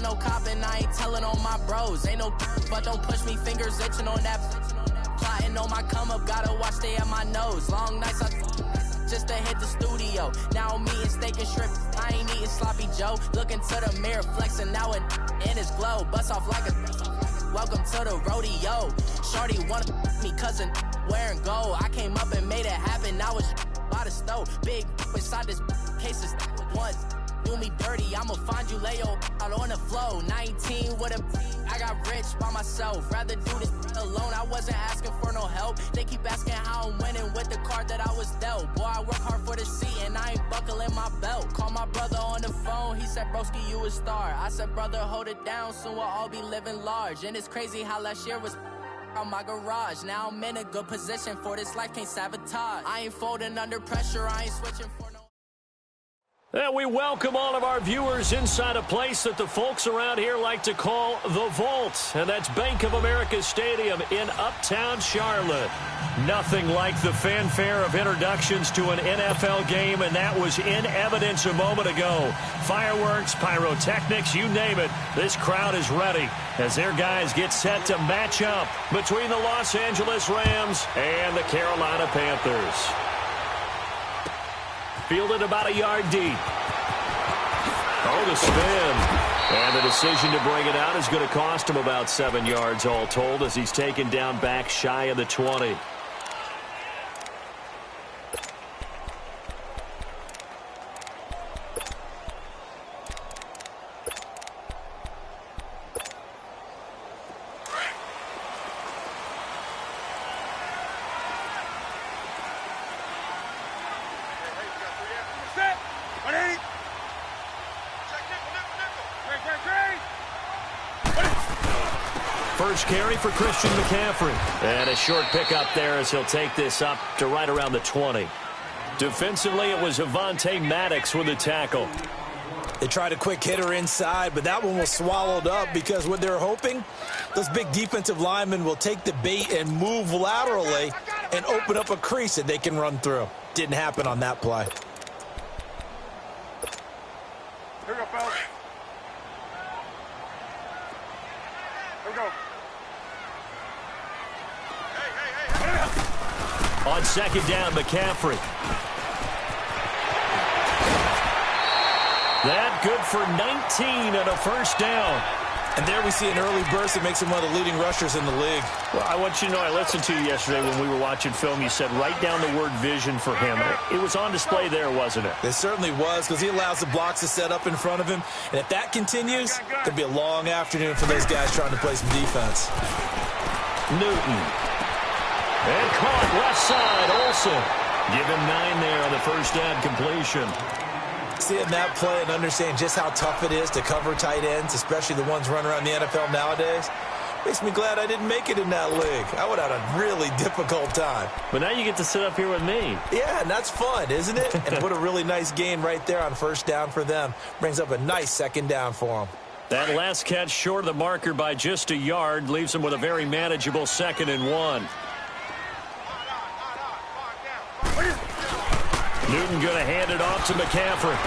no copping, I ain't telling on my bros. Ain't no but don't push me, fingers itching on that. Plotting on my come up, gotta watch stay at my nose. Long nights I just to hit the studio. Now I'm eating steak and shrimp, I ain't eating sloppy Joe. Looking to the mirror, flexing now and in his glow. Bust off like a welcome to the rodeo. Shorty wanna me cousin wearing gold. I came up and made it happen, now it's by the stove. Big inside this case is once. Do me dirty, I'ma find you, lay your out on the flow. 19 with a I got rich by myself. Rather do this alone, I wasn't asking for no help. They keep asking how I'm winning with the card that I was dealt. Boy, I work hard for the seat and I ain't buckling my belt. Call my brother on the phone, he said, broski, you a star. I said, brother, hold it down, soon we'll all be living large. And it's crazy how last year was on my garage. Now I'm in a good position for this life, can't sabotage. I ain't folding under pressure, I ain't switching for no. And we welcome all of our viewers inside a place that the folks around here like to call the Vault. And that's Bank of America Stadium in Uptown Charlotte. Nothing like the fanfare of introductions to an NFL game, and that was in evidence a moment ago. Fireworks, pyrotechnics, you name it. This crowd is ready as their guys get set to match up between the Los Angeles Rams and the Carolina Panthers. Fielded about a yard deep. Oh, the spin. And the decision to bring it out is going to cost him about 7 yards all told as he's taken down back shy of the 20. First carry for Christian McCaffrey. And a short pickup there as he'll take this up to right around the 20. Defensively, it was Avonte Maddox with the tackle. They tried a quick hitter inside, but that one was swallowed up because what they're hoping, those big defensive linemen will take the bait and move laterally and open up a crease that they can run through. Didn't happen on that play. Here we go, fellas. Here we go. On second down, McCaffrey. That good for 19 and a first down. And there we see an early burst that makes him one of the leading rushers in the league. Well, I want you to know, I listened to you yesterday when we were watching film. You said write down the word vision for him. It was on display there, wasn't it? It certainly was, because he allows the blocks to set up in front of him. And if that continues, it could be a long afternoon for those guys trying to play some defense. Newton. And caught left side, Olsen. Give him 9 there on the first down completion. Seeing that play and understanding just how tough it is to cover tight ends, especially the ones running around the NFL nowadays, makes me glad I didn't make it in that league. I would have had a really difficult time. But now you get to sit up here with me. Yeah, and that's fun, isn't it? And put a really nice gain right there on first down for them. Brings up a nice second down for them. That last catch short of the marker by just a yard leaves them with a very manageable 2nd and 1. Newton going to hand it off to McCaffrey.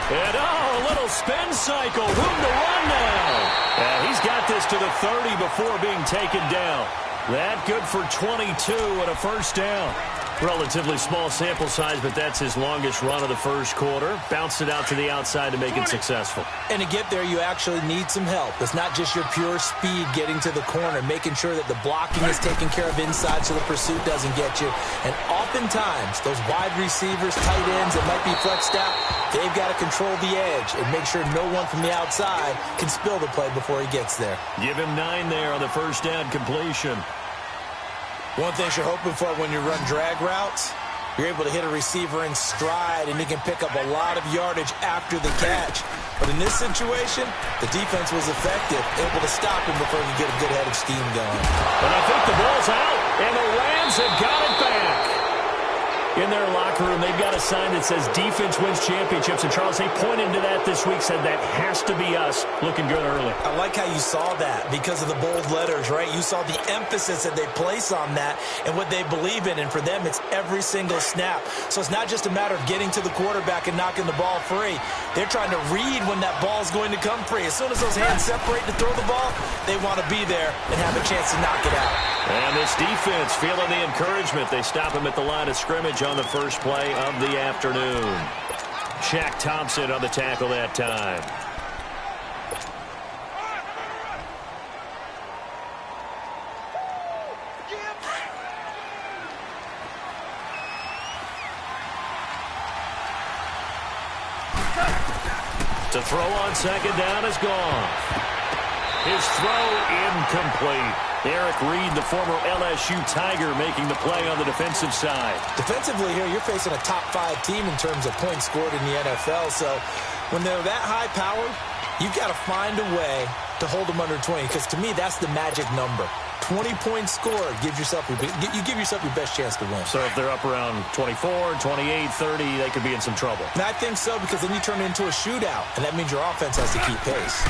And, oh, a little spin cycle. Room to run now. And he's got this to the 30 before being taken down. That good for 22 and a first down. Relatively small sample size, but that's his longest run of the first quarter. Bounced it out to the outside to make it successful. And to get there, you actually need some help. It's not just your pure speed getting to the corner, making sure that the blocking is taken care of inside so the pursuit doesn't get you. And oftentimes, those wide receivers, tight ends that might be flexed out, they've got to control the edge and make sure no one from the outside can spill the play before he gets there. Give him 9 there on the first down completion. One thing you're hoping for when you run drag routes, you're able to hit a receiver in stride, and he can pick up a lot of yardage after the catch. But in this situation, the defense was effective, able to stop him before he could get a good head of steam going. And I think the ball's out, and the Rams have got it back. in their locker room. They've got a sign that says defense wins championships. And, Charles, they pointed to that this week, said that has to be us. Looking good early. I like how you saw that because of the bold letters, right? You saw the emphasis that they place on that and what they believe in. And for them, it's every single snap. So it's not just a matter of getting to the quarterback and knocking the ball free. They're trying to read when that ball is going to come free. As soon as those hands separate to throw the ball, they want to be there and have a chance to knock it out. And this defense feeling the encouragement. They stop him at the line of scrimmage on the first play of the afternoon. Shaq Thompson on the tackle that time. To throw on second down is gone. His throw incomplete. Eric Reed, the former LSU Tiger, making the play on the defensive side. Defensively here, you're facing a top-5 team in terms of points scored in the NFL. So when they're that high-powered, you've got to find a way to hold them under 20. Because to me, that's the magic number. 20 points scored, you give yourself your best chance to win. So if they're up around 24, 28, 30, they could be in some trouble. And I think so, because then you turn it into a shootout, and that means your offense has to keep pace.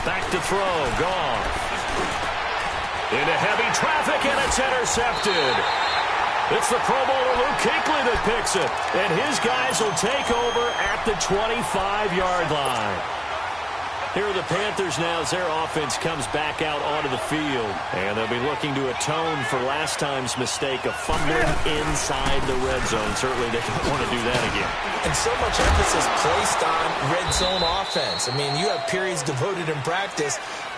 Back to throw, gone. Into heavy traffic, and it's intercepted. It's the Pro Bowler Luke Kuechly that picks it, and his guys will take over at the 25-yard line. Here are the Panthers now as their offense comes back out onto the field. And they'll be looking to atone for last time's mistake of fumbling inside the red zone. Certainly they don't want to do that again. And so much emphasis placed on red zone offense. I mean, you have periods devoted in practice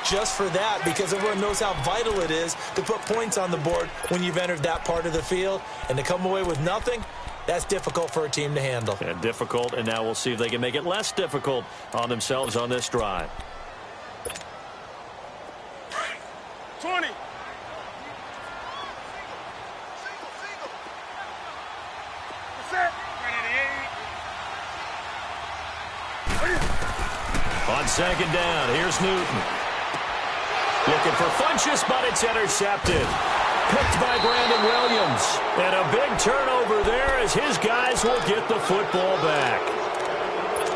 just for that because everyone knows how vital it is to put points on the board when you've entered that part of the field. And to come away with nothing, that's difficult for a team to handle. And difficult, and now we'll see if they can make it less difficult on themselves on this drive. 20. On second down, here's Newton. Looking for Funchess, but it's intercepted. Picked by Brandon Williams. And a big turnover there as his guys will get the football back.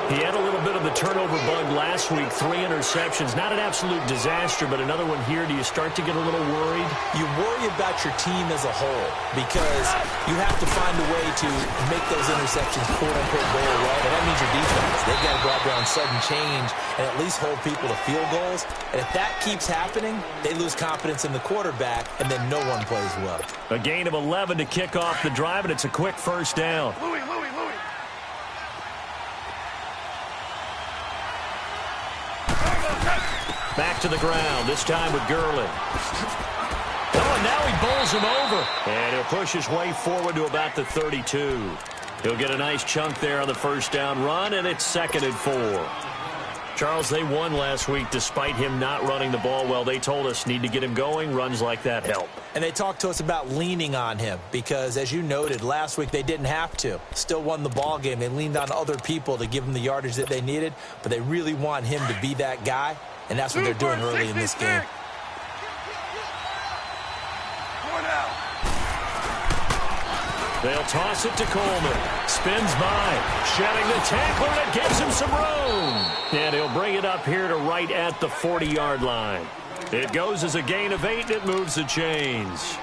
He had a little bit of the turnover bug last week, 3 interceptions. Not an absolute disaster, but another one here. Do you start to get a little worried? You worry about your team as a whole because you have to find a way to make those interceptions quote-unquote go away. And that means your defense. They've got to go out there on sudden change and at least hold people to field goals. And if that keeps happening, they lose confidence in the quarterback, and then no one plays well. A gain of 11 to kick off the drive, and it's a quick first down. Louis. Back to the ground, this time with Gurley. Oh, and now he bowls him over. And he'll push his way forward to about the 32. He'll get a nice chunk there on the first down run, and it's 2nd and 4. Charles, they won last week despite him not running the ball well. They told us need to get him going. Runs like that help. And they talked to us about leaning on him because, as you noted, last week they didn't have to. Still won the ball game. They leaned on other people to give them the yardage that they needed, but they really want him to be that guy, and that's what they're doing early in this game. They'll toss it to Coleman. Spins by. Shedding the tackler, and it gives him some room. And he'll bring it up here to right at the 40-yard line. It goes as a gain of 8, and it moves the chains.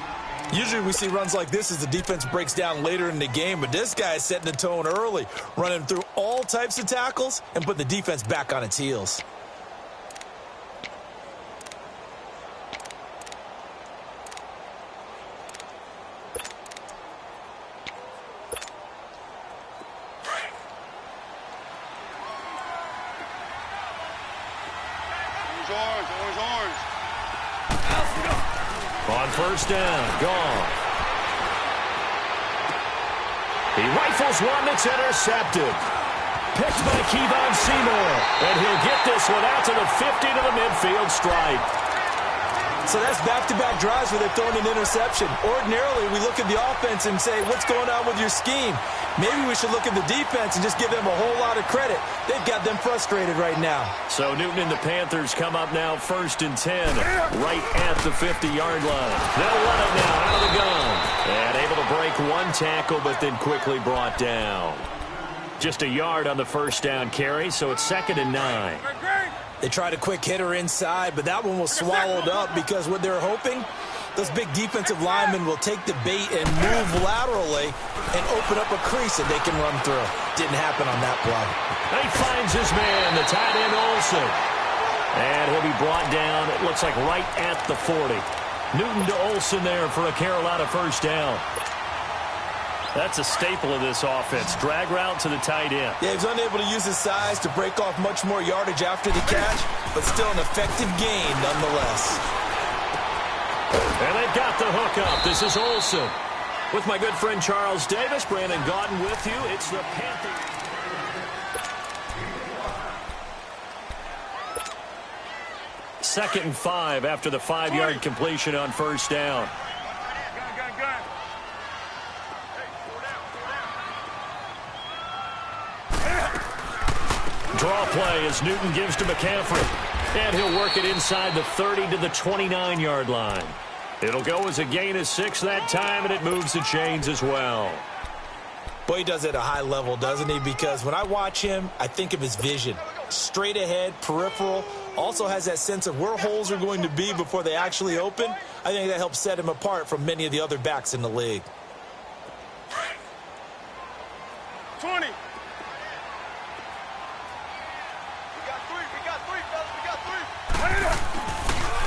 Usually we see runs like this as the defense breaks down later in the game, but this guy is setting the tone early, running through all types of tackles and put the defense back on its heels. Orange. On first down, gone. He rifles one that's intercepted. Picked by Kevon Seymour. And he'll get this one out to the 50 to the midfield stripe. So that's back-to-back drives where they're throwing an interception. Ordinarily, we look at the offense and say, what's going on with your scheme? Maybe we should look at the defense and just give them a whole lot of credit. They've got them frustrated right now. So Newton and the Panthers come up now 1st and 10, right at the 50-yard line. They'll run it now out of the gun. And able to break one tackle, but then quickly brought down. Just a yard on the first down carry, so it's 2nd and 9. They tried a quick hitter inside, but that one was swallowed up because what they're hoping, those big defensive linemen will take the bait and move laterally and open up a crease that they can run through. Didn't happen on that play. He finds his man, the tight end Olsen. And he'll be brought down, it looks like right at the 40. Newton to Olsen there for a Carolina first down. That's a staple of this offense. Drag route to the tight end. Yeah, he was unable to use his size to break off much more yardage after the catch, but still an effective gain nonetheless. And they've got the hook up. This is Olsen. With my good friend Charles Davis, Brandon Gaudin with you. It's the Panthers. Second and 5 after the 5-yard completion on first down. Draw play as Newton gives to McCaffrey. And he'll work it inside the 30 to the 29-yard line. It'll go as a gain of 6 that time, and it moves the chains as well. Boy, he does it at a high level, doesn't he? Because when I watch him, I think of his vision. Straight ahead, peripheral. Also has that sense of where holes are going to be before they actually open. I think that helps set him apart from many of the other backs in the league. 20.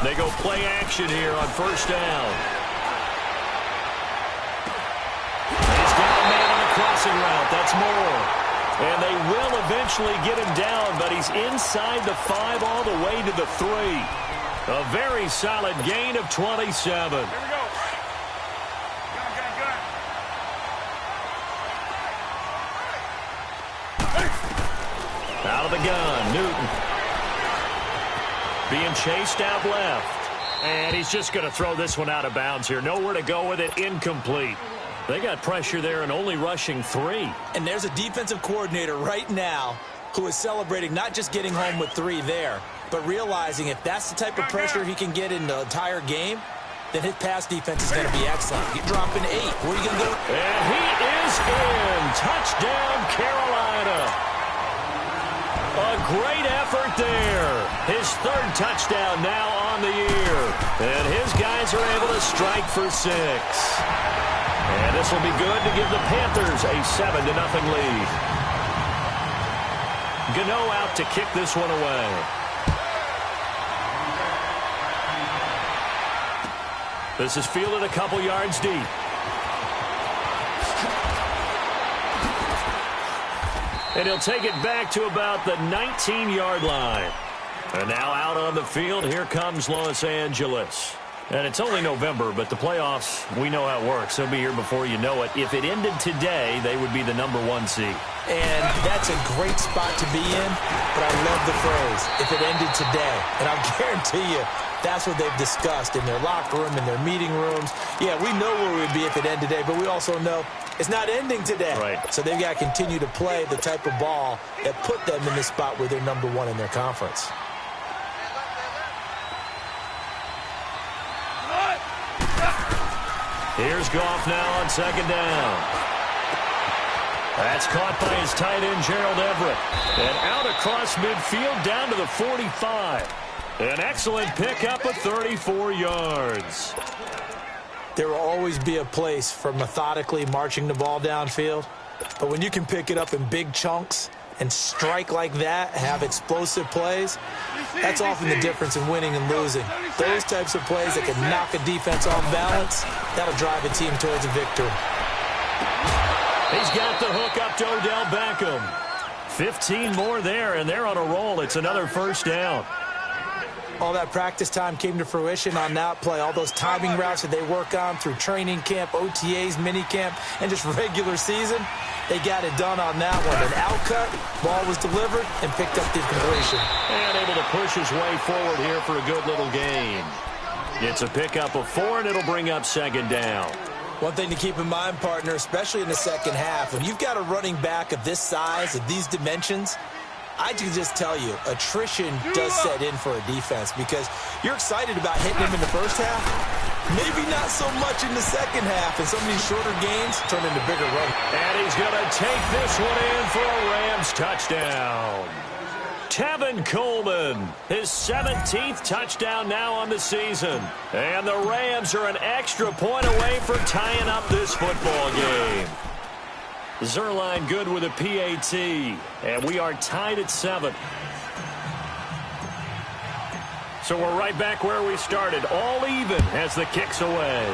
They go play action here on first down. He's got a man on the crossing route. That's Moore. And they will eventually get him down, but he's inside the 5 all the way to the 3. A very solid gain of 27. Here we go. Out of the gun, Newton. Being chased out left. And he's just going to throw this one out of bounds here. Nowhere to go with it. Incomplete. They got pressure there and only rushing 3. And there's a defensive coordinator right now who is celebrating not just getting home with 3 there, but realizing if that's the type of pressure he can get in the entire game, then his pass defense is going to be excellent. You're dropping 8. What are you going to do? And he is in. Touchdown, Carolina. A great effort there. His 3rd touchdown now on the year. And his guys are able to strike for 6. And this will be good to give the Panthers a 7-0 lead. Gano out to kick this one away. This is fielded a couple yards deep. And he'll take it back to about the 19-yard line. And now out on the field, here comes Los Angeles. And it's only November, but the playoffs, we know how it works. They'll be here before you know it. If it ended today, they would be the #1 seed. And that's a great spot to be in, but I love the phrase, if it ended today. And I'll guarantee you, that's what they've discussed in their locker room, in their meeting rooms. Yeah, we know where we'd be if it ended today, but we also know it's not ending today. Right. So they've got to continue to play the type of ball that put them in this spot where they're #1 in their conference. Here's Goff now on 2nd down. That's caught by his tight end, Gerald Everett. And out across midfield down to the 45. An excellent pickup of 34 yards. There will always be a place for methodically marching the ball downfield. But when you can pick it up in big chunks and strike like that, have explosive plays, that's often the difference in winning and losing. Those types of plays that can knock a defense off balance, that'll drive a team towards a victory. He's got the hook up to Odell Beckham. 15 more there, and they're on a roll. It's another first down. All that practice time came to fruition on that play. All those timing routes that they work on through training camp, OTAs, minicamp, and just regular season, they got it done on that one. An outcut, ball was delivered, and picked up the completion. And able to push his way forward here for a good little gain. It's a pickup of 4, and it'll bring up second down. One thing to keep in mind, partner, especially in the second half, when you've got a running back of this size, of these dimensions, I can just tell you, attrition does set in for a defense because you're excited about hitting him in the first half. Maybe not so much in the second half, and some of these shorter gains turn into bigger runs. And he's going to take this one in for a Rams touchdown. Tevin Coleman, his 17th touchdown now on the season. And the Rams are an extra point away from tying up this football game. Zerline good with a PAT, and we are tied at 7. So we're right back where we started, all even as the kick's away.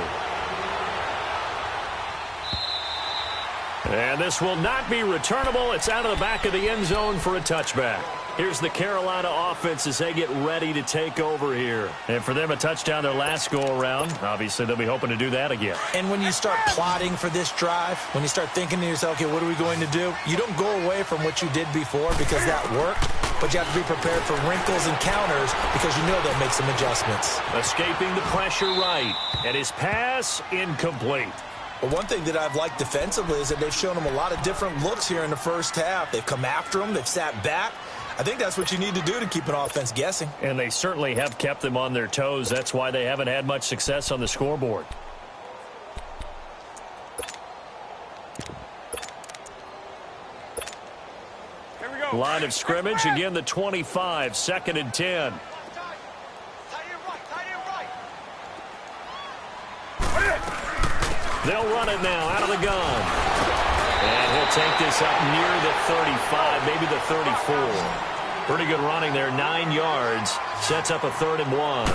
And this will not be returnable. It's out of the back of the end zone for a touchback. Here's the Carolina offense as they get ready to take over here. And for them, a touchdown their last go-around. Obviously, they'll be hoping to do that again. And when you start plotting for this drive, when you start thinking to yourself, okay, what are we going to do? You don't go away from what you did before because that worked, but you have to be prepared for wrinkles and counters because you know they'll make some adjustments. Escaping the pressure right, and his pass incomplete. But one thing that I've liked defensively is that they've shown him a lot of different looks here in the first half. They've come after him. They've sat back. I think that's what you need to do to keep an offense guessing. And they certainly have kept them on their toes. That's why they haven't had much success on the scoreboard. Here we go. Line of scrimmage, again the 25, 2nd and 10. They'll run it now out of the gun. And he'll take this up near the 35, maybe the 34. Pretty good running there, 9 yards. Sets up a 3rd and 1.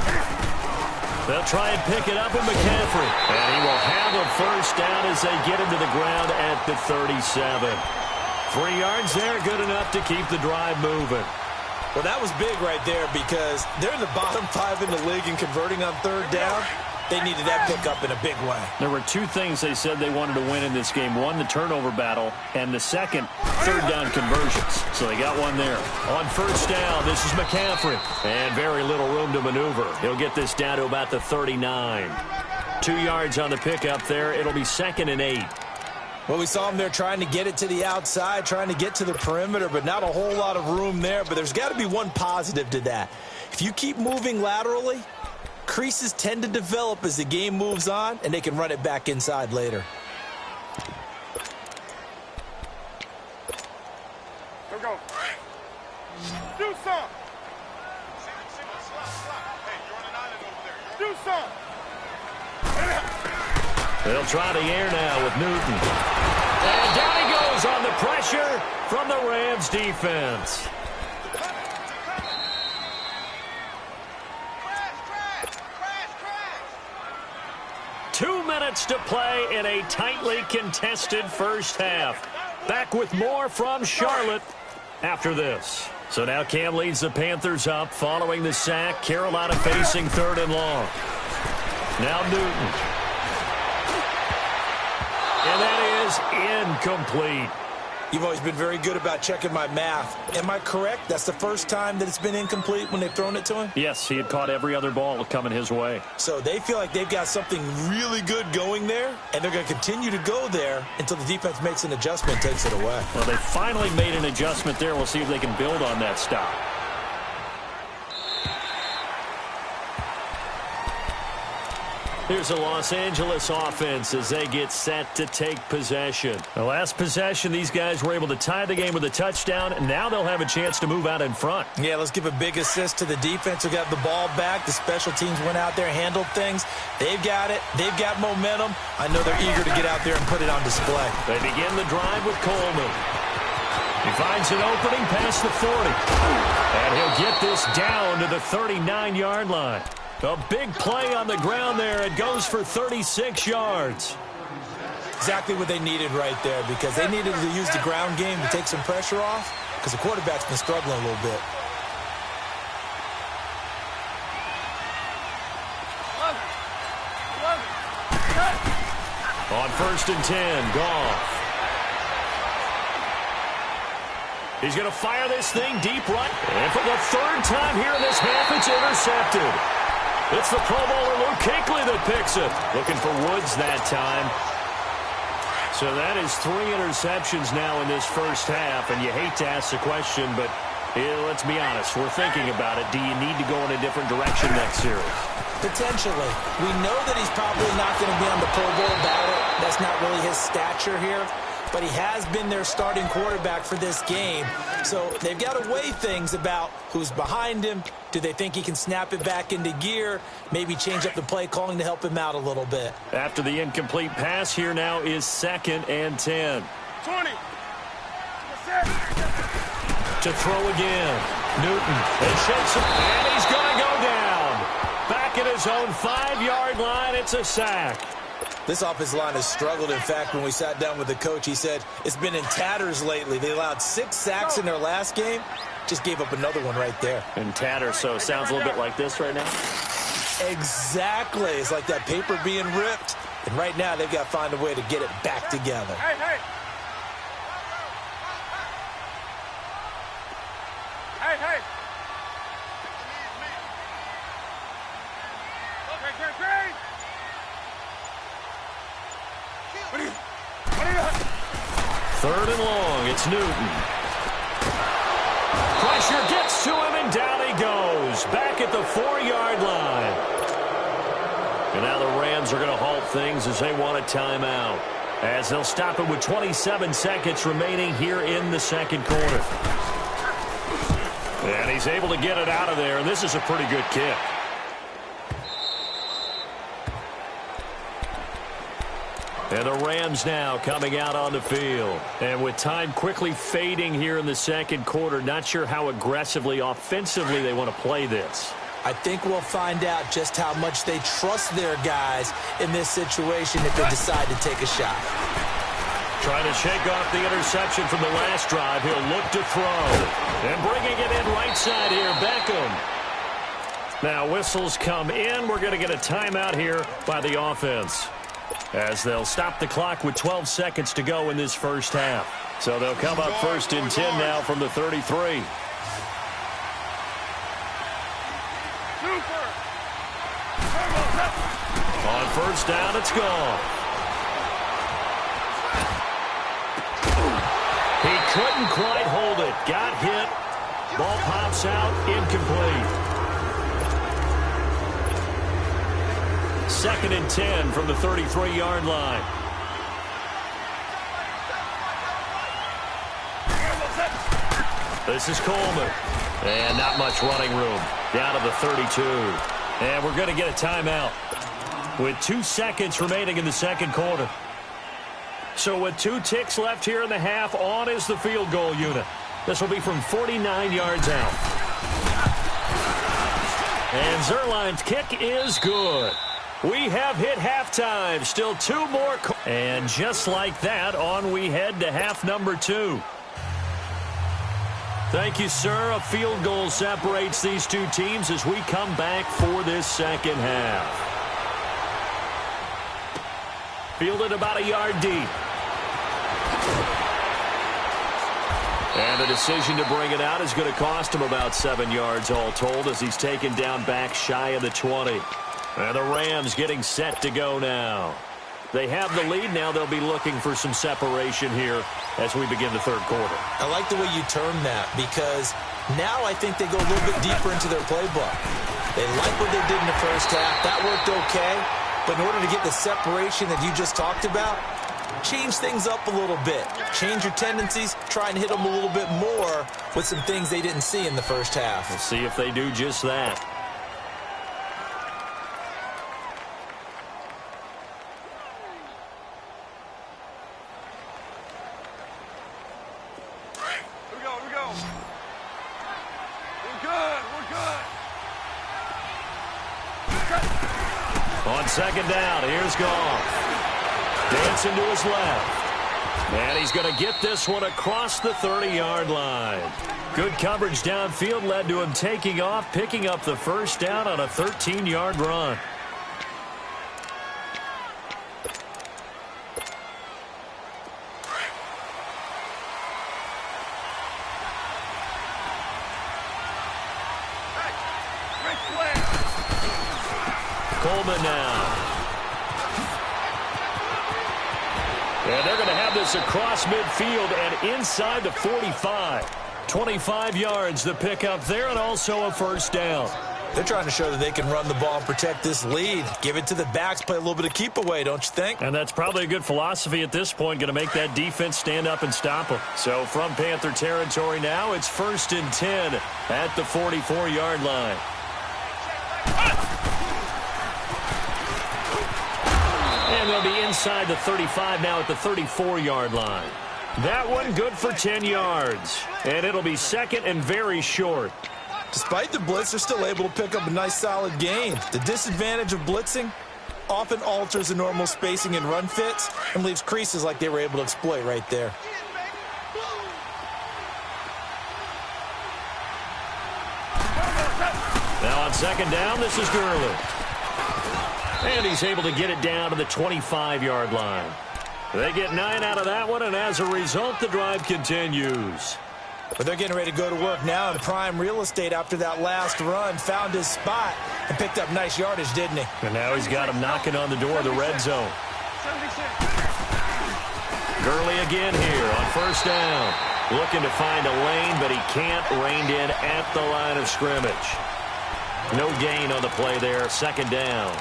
They'll try and pick it up with McCaffrey. And he will have a first down as they get him to the ground at the 37. 3 yards there, good enough to keep the drive moving. Well, that was big right there because they're in the bottom 5 in the league in converting on 3rd down. They needed that pickup in a big way. There were 2 things they said they wanted to win in this game. One, the turnover battle, and the second, 3rd down conversions. So they got one there. On 1st down, this is McCaffrey. And very little room to maneuver. He'll get this down to about the 39. 2 yards on the pickup there. It'll be 2nd and 8. Well, we saw him there trying to get it to the outside, trying to get to the perimeter, but not a whole lot of room there. But there's got to be one positive to that. If you keep moving laterally, creases tend to develop as the game moves on, and they can run it back inside later. Here we go. Do some. Hey, you're on an island over there. Do some. They'll try the air now with Newton. And down he goes on the pressure from the Rams defense. Two minutes to play in a tightly contested first half. Back with more from Charlotte after this. So now Cam leads the Panthers up following the sack. Carolina facing 3rd and long. Now Newton. And that is incomplete. You've always been very good about checking my math. Am I correct? That's the first time that it's been incomplete when they've thrown it to him? Yes, he had caught every other ball coming his way. So they feel like they've got something really good going there, and they're going to continue to go there until the defense makes an adjustment and takes it away. Well, they finally made an adjustment there. We'll see if they can build on that stop. Here's the Los Angeles offense as they get set to take possession. The last possession, these guys were able to tie the game with a touchdown, and now they'll have a chance to move out in front. Yeah, let's give a big assist to the defense who got the ball back. The special teams went out there, handled things. They've got it. They've got momentum. I know they're eager to get out there and put it on display. They begin the drive with Coleman. He finds an opening past the 40. And he'll get this down to the 39-yard line. A big play on the ground there. It goes for 36 yards. Exactly what they needed right there because they needed to use the ground game to take some pressure off because the quarterback's been struggling a little bit. On 1st and 10, Goff. He's going to fire this thing deep right. And for the 3rd time here in this half, it's intercepted. It's the Pro Bowler Luke Kuechly that picks it. Looking for Woods that time. So that is 3 interceptions now in this first half, and you hate to ask the question, but let's be honest, we're thinking about it. Do you need to go in a different direction next series? Potentially. We know that he's probably not going to be on the Pro Bowl ballot. That's not really his stature here. But he has been their starting quarterback for this game. So they've got to weigh things about who's behind him. Do they think he can snap it back into gear? Maybe change up the play calling to help him out a little bit. After the incomplete pass, here now is 2nd and 10. 20. To throw again. Newton. It shakes him, and he's going to go down. Back at his own 5-yard line, it's a sack. This offensive line has struggled. In fact, when we sat down with the coach, he said it's been in tatters lately. They allowed 6 sacks in their last game. Just gave up another one right there. In tatters, so it sounds a little bit like this right now? Exactly. It's like that paper being ripped. And right now, they've got to find a way to get it back together. Hey, hey. Hey, hey. Okay. What are you? 3rd and long. It's Newton. Pressure gets to him, and down he goes. Back at the 4-yard line. And now the Rams are going to halt things as they want a timeout. As they'll stop it with 27 seconds remaining here in the second quarter. And he's able to get it out of there, and this is a pretty good kick. And the Rams now coming out on the field. And with time quickly fading here in the second quarter, not sure how aggressively, offensively they want to play this. I think we'll find out just how much they trust their guys in this situation if they decide to take a shot. Trying to shake off the interception from the last drive. He'll look to throw. And bringing it in right side here, Beckham. Now whistles come in. We're going to get a timeout here by the offense, as they'll stop the clock with 12 seconds to go in this first half. So they'll come up 1st and 10 now from the 33. On 1st down, it's gone. He couldn't quite hold it. Got hit. Ball pops out, incomplete. 2nd and 10 from the 33-yard line. This is Coleman. And not much running room. Down to the 32. And we're going to get a timeout with 2 seconds remaining in the second quarter. So with 2 ticks left here in the half, on is the field goal unit. This will be from 49 yards out. And Zerline's kick is good. We have hit halftime. Still 2 more. And just like that, on we head to half number 2. Thank you, sir. A field goal separates these 2 teams as we come back for this second half. Fielded about a yard deep. And the decision to bring it out is going to cost him about 7 yards all told, as he's taken down back shy of the 20. And the Rams getting set to go now. They have the lead. Now they'll be looking for some separation here as we begin the third quarter. I like the way you term that, because now I think they go a little bit deeper into their playbook. They like what they did in the first half. That worked okay. But in order to get the separation that you just talked about, change things up a little bit. Change your tendencies. Try and hit them a little bit more with some things they didn't see in the first half. We'll see if they do just that. On second down, here's Goff. Dancing to his left. And he's going to get this one across the 30-yard line. Good coverage downfield led to him taking off, picking up the first down on a 13-yard run. Coleman now. And they're going to have this across midfield and inside the 45. 25 yards the pickup there, and also a first down. They're trying to show that they can run the ball and protect this lead. Give it to the backs, play a little bit of keep away, don't you think? And that's probably a good philosophy at this point, going to make that defense stand up and stop them. So from Panther territory now, it's 1st and 10 at the 44-yard line. And they'll be inside the 35 now at the 34-yard line. That one good for 10 yards. And it'll be 2nd and very short. Despite the blitz, they're still able to pick up a nice solid gain. The disadvantage of blitzing often alters the normal spacing and run fits and leaves creases like they were able to exploit right there. Now on 2nd down, this is Gurley. And he's able to get it down to the 25-yard line. They get 9 out of that one, and as a result, the drive continues. But they're getting ready to go to work now in prime real estate after that last run. Found his spot and picked up nice yardage, didn't he? And now he's got him knocking on the door of the red zone. Gurley again here on 1st down. Looking to find a lane, but he can't. Reined in at the line of scrimmage. No gain on the play there. 2nd down.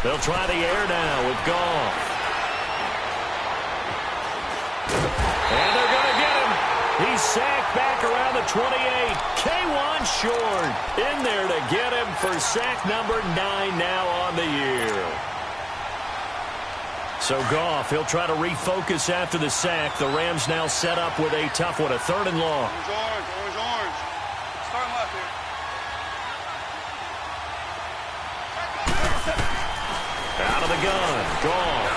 They'll try the air now with Goff. And they're going to get him. He's sacked back around the 28. K1 short in there to get him for sack number 9 now on the year. So Goff, he'll try to refocus after the sack. The Rams now set up with a tough one, a 3rd and long. Orange. Start left here. Out of the gun, Goff.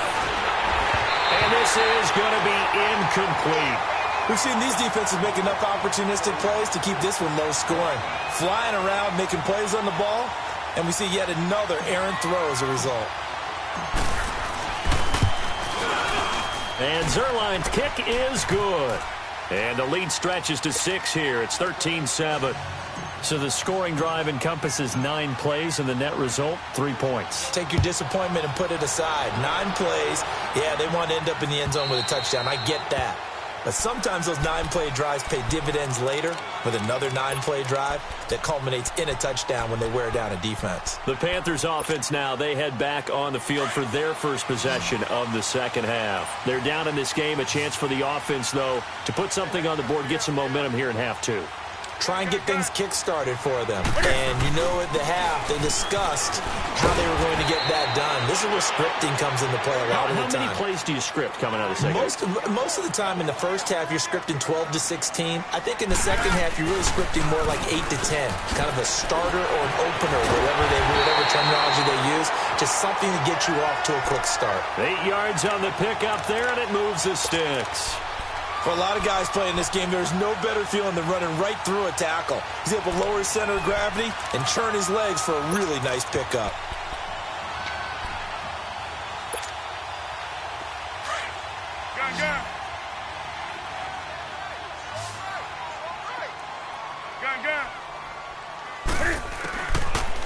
And this is going to be incomplete. We've seen these defenses make enough opportunistic plays to keep this one low scoring. Flying around, making plays on the ball, and we see yet another errant throw as a result. And Zerline's kick is good. And the lead stretches to 6 here. It's 13-7. So the scoring drive encompasses 9 plays, and the net result, 3 points. Take your disappointment and put it aside. 9 plays. Yeah, they want to end up in the end zone with a touchdown. I get that. But sometimes those 9-play drives pay dividends later with another 9-play drive that culminates in a touchdown when they wear down a defense. The Panthers offense now, they head back on the field for their first possession of the second half. They're down in this game. A chance for the offense, though, to put something on the board, get some momentum here in half 2. Try and get things kick-started for them. And you know at the half, they discussed how they were going to get that done. This is where scripting comes into play a lot of the time. How many plays do you script coming out of the second half? Most of the time in the first half, you're scripting 12 to 16. I think in the second half, you're really scripting more like 8 to 10. Kind of a starter or an opener, whatever terminology they use. Just something to get you off to a quick start. 8 yards on the pickup there, and it moves the sticks. For a lot of guys playing this game, there's no better feeling than running right through a tackle. He's able to lower his center of gravity and churn his legs for a really nice pickup. Gun.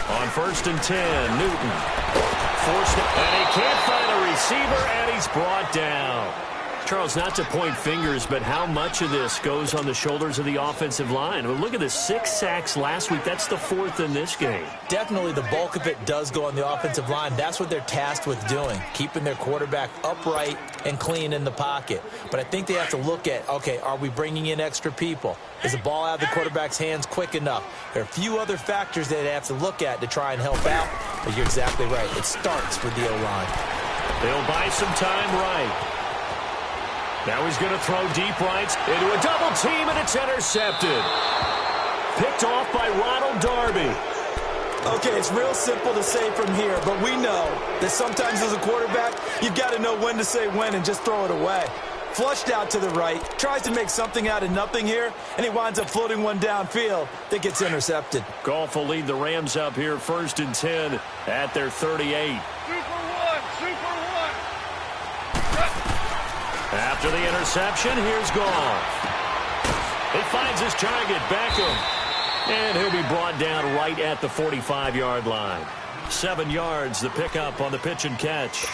On 1st and 10, Newton. Forced it, and he can't find a receiver, and he's brought down. Charles, not to point fingers, but how much of this goes on the shoulders of the offensive line? Well, look at the 6 sacks last week. That's the 4th in this game. Definitely the bulk of it does go on the offensive line. That's what they're tasked with doing, keeping their quarterback upright and clean in the pocket. But I think they have to look at, okay, are we bringing in extra people? Is the ball out of the quarterback's hands quick enough? There are a few other factors that they have to look at to try and help out. But you're exactly right. It starts with the O-line. They'll buy some time right. Now he's going to throw deep right into a double team, and it's intercepted. Picked off by Ronald Darby. Okay, it's real simple to say from here, but we know that sometimes as a quarterback, you've got to know when to say when and just throw it away. Flushed out to the right, tries to make something out of nothing here, and he winds up floating one downfield that gets intercepted. Goff will lead the Rams up here 1st and 10 at their 38. Super one. After the interception, here's Goff. He finds his target, Beckham. And he'll be brought down right at the 45-yard line. 7 yards, the pickup on the pitch and catch.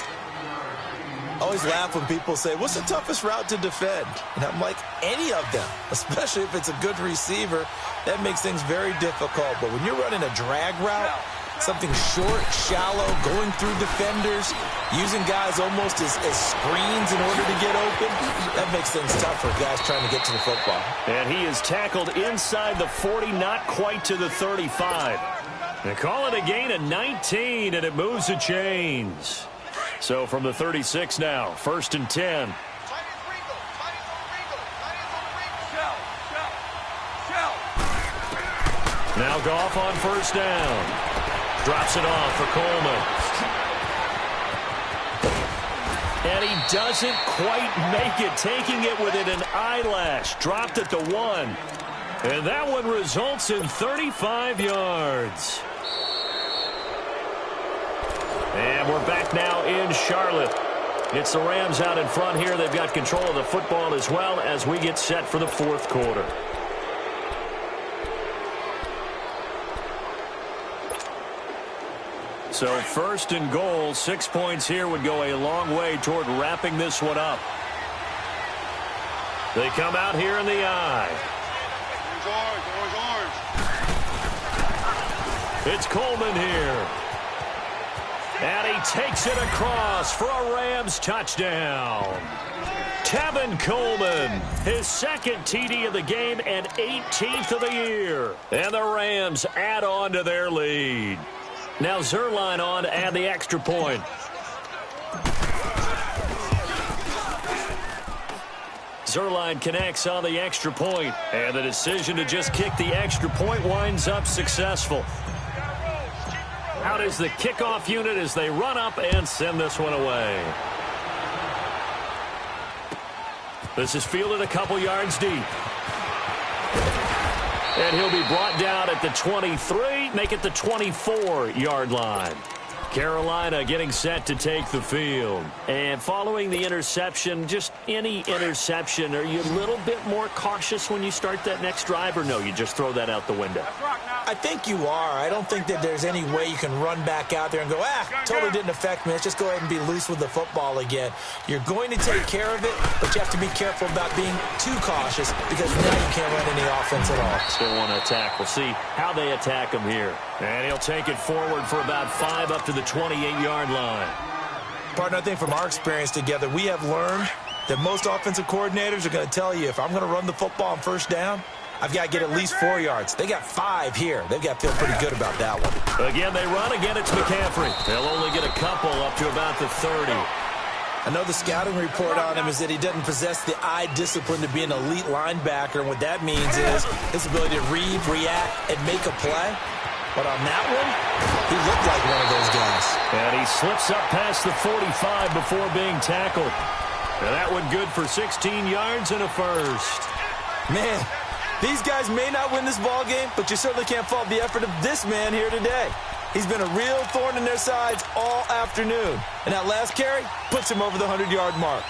I always laugh when people say, what's the toughest route to defend? And I'm like, any of them, especially if it's a good receiver. That makes things very difficult. But when you're running a drag route, something short, shallow, going through defenders, using guys almost as screens in order to get open, that makes things tough for guys trying to get to the football. And he is tackled inside the 40, not quite to the 35. They call it a gain of 19, and it moves the chains. So from the 36 now, 1st and 10. Now Goff on 1st down. Drops it off for Coleman. And he doesn't quite make it, taking it within an eyelash. Dropped at the 1. And that one results in 35 yards. And we're back now in Charlotte. It's the Rams out in front here. They've got control of the football as well as we get set for the 4th quarter. So 1st and goal, 6 points here would go a long way toward wrapping this one up. They come out here in the eye. It's Coleman here. And he takes it across for a Rams touchdown. Tevin Coleman, his 2nd TD of the game and 18th of the year. And the Rams add on to their lead. Now Zerline on to add the extra point. Zerline connects on the extra point, and the decision to just kick the extra point winds up successful. Out is the kickoff unit as they run up and send this one away. This is fielded a couple yards deep. And he'll be brought down at the 23, make it the 24-yard line. Carolina getting set to take the field. And following the interception, just any interception, are you a little bit more cautious when you start that next drive, or no, you just throw that out the window? I think you are. I don't think that there's any way you can run back out there and go, totally didn't affect me. Let's just go ahead and be loose with the football again. You're going to take care of it, but you have to be careful about being too cautious because now you can't run any offense at all. Still want to attack. We'll see how they attack him here. And he'll take it forward for about 5 up to the 28-yard line. Partner, I think from our experience together, we have learned that most offensive coordinators are going to tell you, if I'm going to run the football on 1st down, I've got to get at least 4 yards. They got 5 here. They've got to feel pretty good about that one. Again, they run. Again, it's McCaffrey. They'll only get a couple up to about the 30. I know the scouting report on him is that he doesn't possess the eye discipline to be an elite linebacker. And what that means is his ability to read, react, and make a play. But on that one, he looked like one of those guys. And he slips up past the 45 before being tackled. And that one good for 16 yards and a first. Man, these guys may not win this ball game, but you certainly can't fault the effort of this man here today. He's been a real thorn in their sides all afternoon. And that last carry puts him over the 100-yard mark.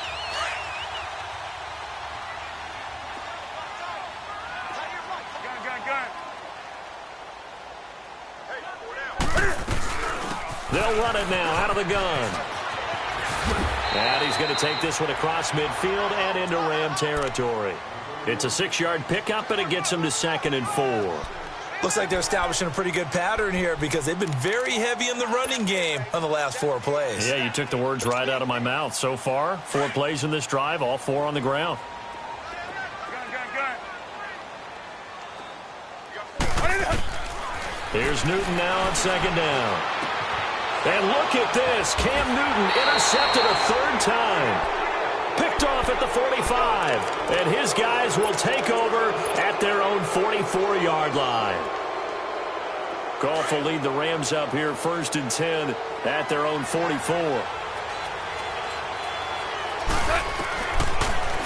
They'll run it now out of the gun. And he's going to take this one across midfield and into Ram territory. It's a 6-yard pickup, and it gets him to 2nd and 4. Looks like they're establishing a pretty good pattern here because they've been very heavy in the running game on the last 4 plays. Yeah, you took the words right out of my mouth. So far, 4 plays in this drive, all 4 on the ground. Here's Newton now on 2nd down. And look at this. Cam Newton intercepted a 3rd time. Picked off at the 45. And his guys will take over at their own 44-yard line. Goff will lead the Rams up here 1st and 10 at their own 44.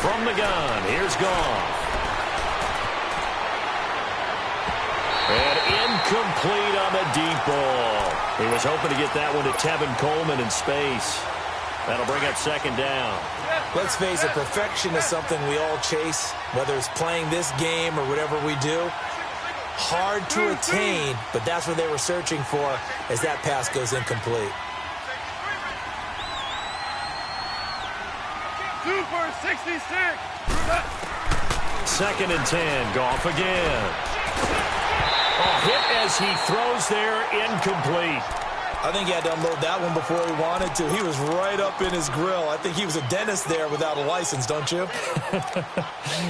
From the gun, here's Goff. And incomplete on the deep ball. He was hoping to get that one to Tevin Coleman in space. That'll bring up 2nd down. Let's face it, perfection is something we all chase, whether it's playing this game or whatever we do. Hard to attain, but that's what they were searching for as that pass goes incomplete. 2 for 66. 2nd and 10. Goff again. Hit as he throws there, incomplete. I think he had to unload that one before he wanted to. He was right up in his grill. I think he was a dentist there without a license, don't you?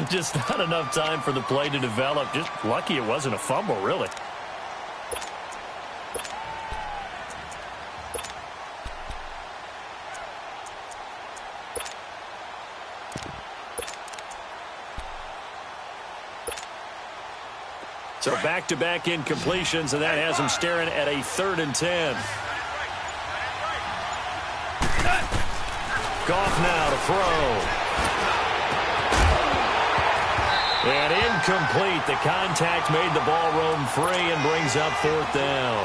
Just not enough time for the play to develop. Just lucky it wasn't a fumble, really. So back-to-back incompletions, and that has him staring at a 3rd and 10. Goff now to throw. And incomplete. The contact made the ball roam free and brings up 4th down.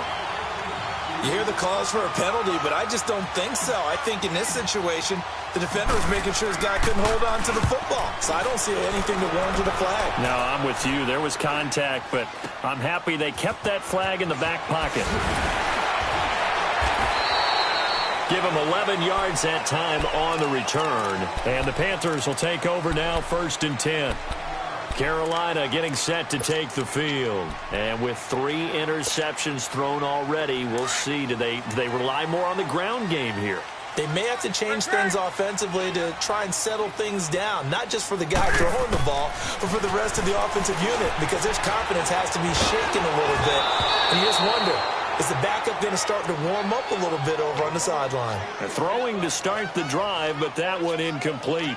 You hear the calls for a penalty, but I just don't think so. I think in this situation, the defender was making sure his guy couldn't hold on to the football. So I don't see anything that warranted a flag. No, I'm with you. There was contact, but I'm happy they kept that flag in the back pocket. Give him 11 yards that time on the return. And the Panthers will take over now 1st and 10. Carolina getting set to take the field. And with 3 interceptions thrown already, we'll see. Do they rely more on the ground game here? They may have to change things offensively to try and settle things down, not just for the guy throwing the ball, but for the rest of the offensive unit, because his confidence has to be shaken a little bit. And you just wonder, is the backup going to start to warm up a little bit over on the sideline? Throwing to start the drive, but that one incomplete.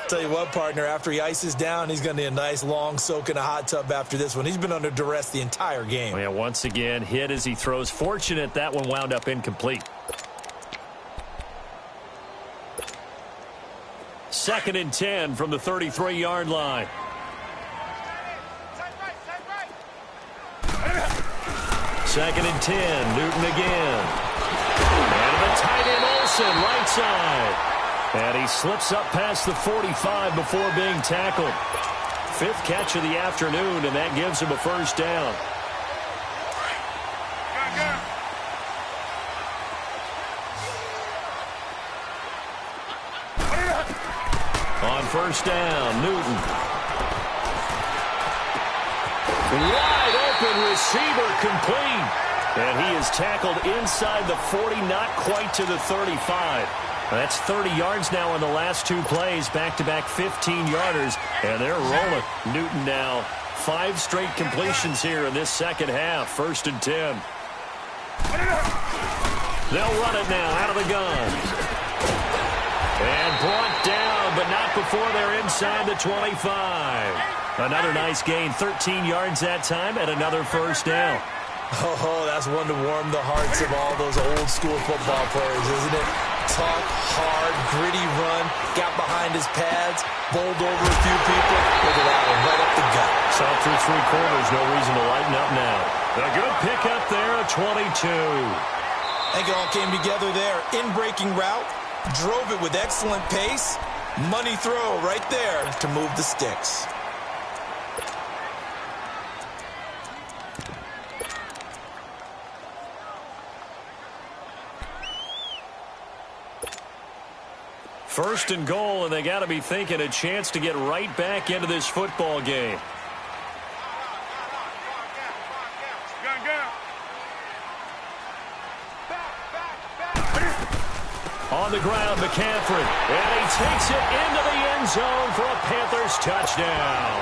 Tell you what, partner, after he ices down, he's going to need a nice long soak in a hot tub after this one. He's been under duress the entire game. Yeah, once again, hit as he throws. Fortunate that one wound up incomplete. 2nd and 10 from the 33-yard line. Second and 10, Newton again. And the tight end Olsen, right side. And he slips up past the 45 before being tackled. 5th catch of the afternoon, and that gives him a 1st down. On 1st down, Newton. Wide open receiver, complete. And he is tackled inside the 40, not quite to the 35. That's 30 yards now in the last 2 plays, back-to-back 15-yarders, and they're rolling. Newton now 5 straight completions here in this second half, 1st and 10. They'll run it now out of the gun. And brought down, but not before they're inside the 25. Another nice gain, 13 yards that time, and another 1st down. Oh, that's one to warm the hearts of all those old-school football players, isn't it? Tough, hard, gritty run, got behind his pads, bowled over a few people. Look at that one, right up the gut. Saw through 3 quarters, no reason to lighten up now. A good pickup there, a 22. I think it all came together there. In-breaking route, drove it with excellent pace. Money throw right there to move the sticks. First and goal, and they got to be thinking a chance to get right back into this football game. On the ground, McCaffrey, and he takes it into the end zone for a Panthers touchdown.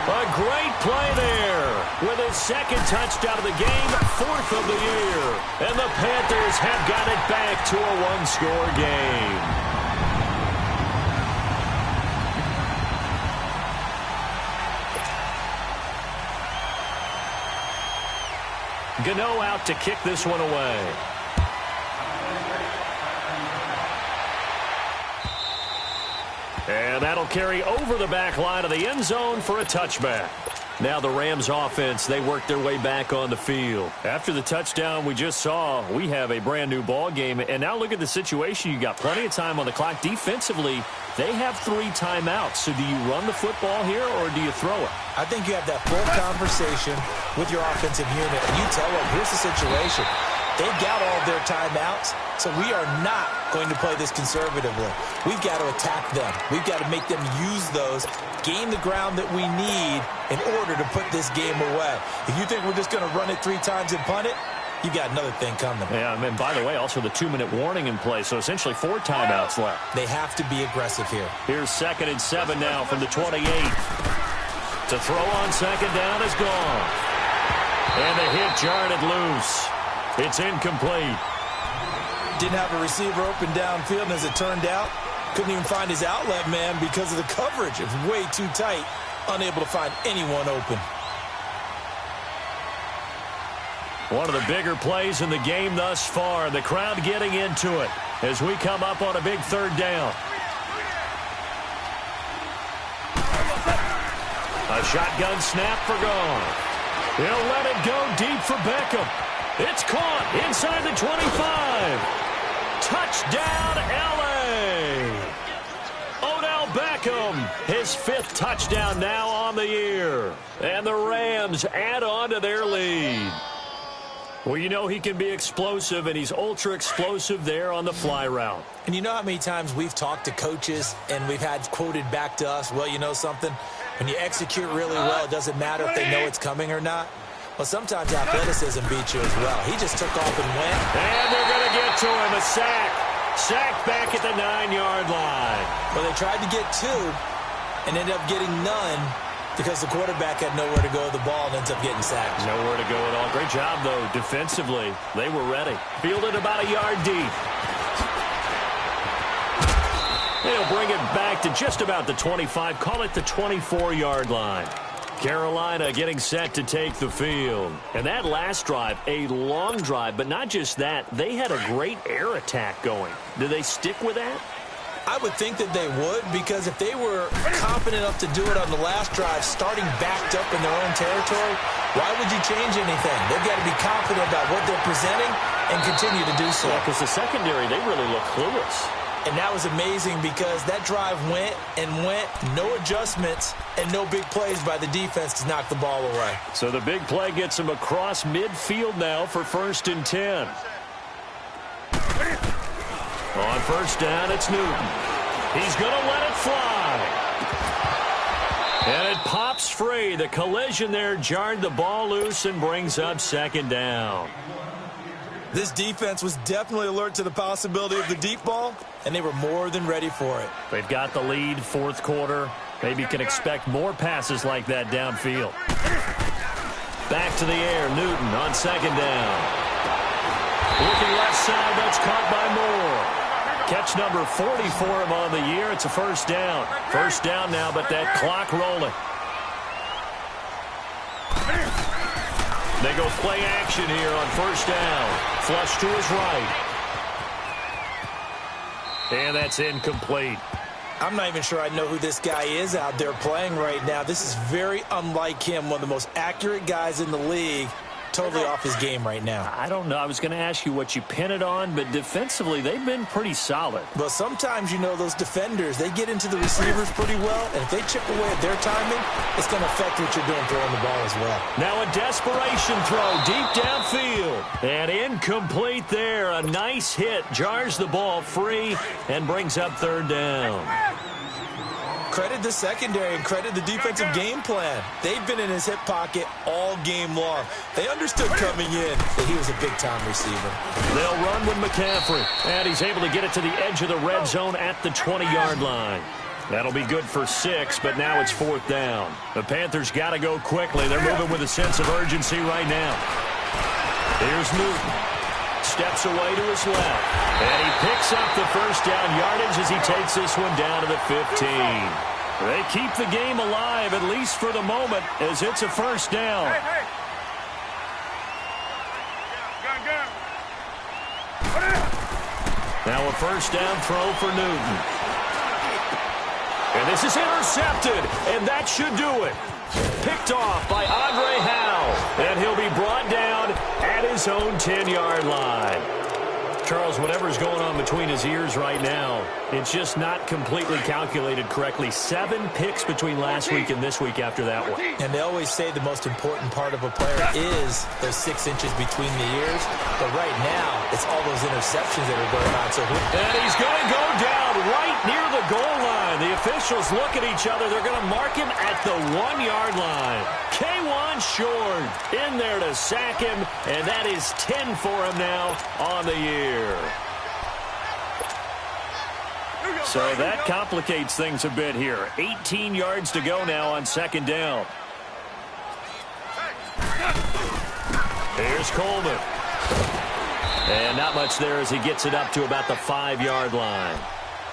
A great play there with his 2nd touchdown of the game, 4th of the year. And the Panthers have got it back to a 1-score game. Gano out to kick this one away. And that'll carry over the back line of the end zone for a touchback. Now the Rams offense, they work their way back on the field. After the touchdown we just saw, we have a brand new ball game. And now look at the situation. You got plenty of time on the clock. Defensively, they have 3 timeouts. So do you run the football here or do you throw it? I think you have that full conversation with your offensive unit. And you tell them, here's the situation. They've got all of their timeouts, so we are not going to play this conservatively. We've got to attack them. We've got to make them use those, gain the ground that we need in order to put this game away. If you think we're just going to run it 3 times and punt it, you got another thing coming. Yeah, and by the way, also the 2-minute warning in play, so essentially 4 timeouts left. They have to be aggressive here. Here's 2nd and 7 now from the 28. To throw on 2nd down is gone. And the hit jarred it loose. It's incomplete. Didn't have a receiver open downfield, and as it turned out, couldn't even find his outlet man because of the coverage. It was way too tight, unable to find anyone open. One of the bigger plays in the game thus far. The crowd getting into it as we come up on a big 3rd down. A shotgun snap for gone. He'll let it go deep for Beckham. It's caught inside the 25. Touchdown, L.A. Odell Beckham, his 5th touchdown now on the year. And the Rams add on to their lead. Well, you know he can be explosive, and he's ultra-explosive there on the fly route. And you know how many times we've talked to coaches, and we've had quoted back to us, well, you know something? When you execute really well, it doesn't matter if they know it's coming or not. Well, sometimes athleticism beats you as well. He just took off and went. And they're going to get to him. A sack. Sacked back at the 9-yard line. Well, they tried to get 2 and ended up getting none because the quarterback had nowhere to go with the ball and ends up getting sacked. Nowhere to go at all. Great job, though, defensively. They were ready. Fielded about a yard deep. They'll bring it back to just about the 25. Call it the 24-yard line. Carolina getting set to take the field. And that last drive, a long drive, but not just that. They had a great air attack going. Do they stick with that? I would think that they would, because if they were confident enough to do it on the last drive, starting backed up in their own territory, why would you change anything? They've got to be confident about what they're presenting and continue to do so. Yeah, because the secondary, they really look clueless. And that was amazing because that drive went and went, no adjustments, and no big plays by the defense to knock the ball away. So the big play gets him across midfield now for 1st and 10. On 1st down, it's Newton. He's going to let it fly. And it pops free. The collision there jarred the ball loose and brings up 2nd down. This defense was definitely alert to the possibility of the deep ball, and they were more than ready for it. They've got the lead, 4th quarter. Maybe can expect more passes like that downfield. Back to the air, Newton on 2nd down. Looking left side, that's caught by Moore. Catch number 40 for him on the year. It's a 1st down. 1st down now, but that clock rolling. They go play action here on 1st down. Flush to his right. And that's incomplete. I'm not even sure I know who this guy is out there playing right now. This is very unlike him, one of the most accurate guys in the league. Totally off his game right now. I don't know. I was going to ask you what you pin it on, but defensively, they've been pretty solid. But sometimes, you know, those defenders, they get into the receivers pretty well, and if they chip away at their timing, it's going to affect what you're doing throwing the ball as well. Now a desperation throw deep downfield. And incomplete there. A nice hit. Jars the ball free and brings up 3rd down. Credit the secondary and credit the defensive game plan. They've been in his hip pocket all game long. They understood coming in that he was a big-time receiver. They'll run with McCaffrey. And he's able to get it to the edge of the red zone at the 20-yard line. That'll be good for 6, but now it's 4th down. The Panthers got to go quickly. They're moving with a sense of urgency right now. Here's Newton. Steps away to his left. And he picks up the 1st down yardage as he takes this one down to the 15. They keep the game alive, at least for the moment, as it's a 1st down. Now a first down throw for Newton. And this is intercepted, and that should do it. Picked off by Andre Howe, and he'll be brought down at his own 10-yard line. Charles, whatever's going on between his ears right now, it's just not completely calculated correctly. 7 picks between last week and this week after that one. And they always say the most important part of a player is those 6 inches between the ears. But right now, it's all those interceptions that are going on. And he's going to go down right near the goal line. The officials look at each other. They're going to mark him at the 1-yard line. K1 Short in there to sack him, and that is 10 for him now on the year. So that complicates things a bit here. 18 yards to go now on second down. Here's Coleman. And not much there as he gets it up to about the 5-yard line.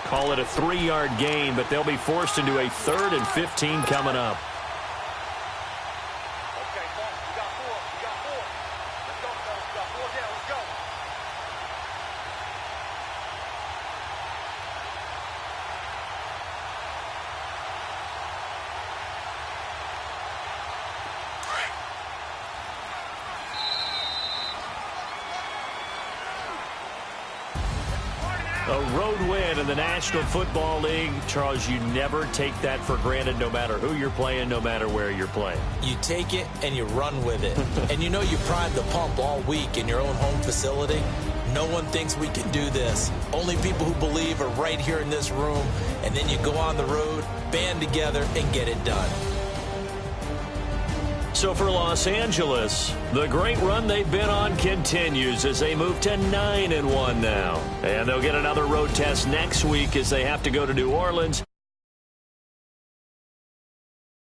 Call it a 3-yard gain, but they'll be forced into a 3rd and 15 coming up. A road win in the National Football League. Charles, you never take that for granted no matter who you're playing, no matter where you're playing. You take it and you run with it. And you know you primed the pump all week in your own home facility. No one thinks we can do this. Only people who believe are right here in this room. And then you go on the road, band together, and get it done. So for Los Angeles, the great run they've been on continues as they move to 9-1 now. And they'll get another road test next week as they have to go to New Orleans.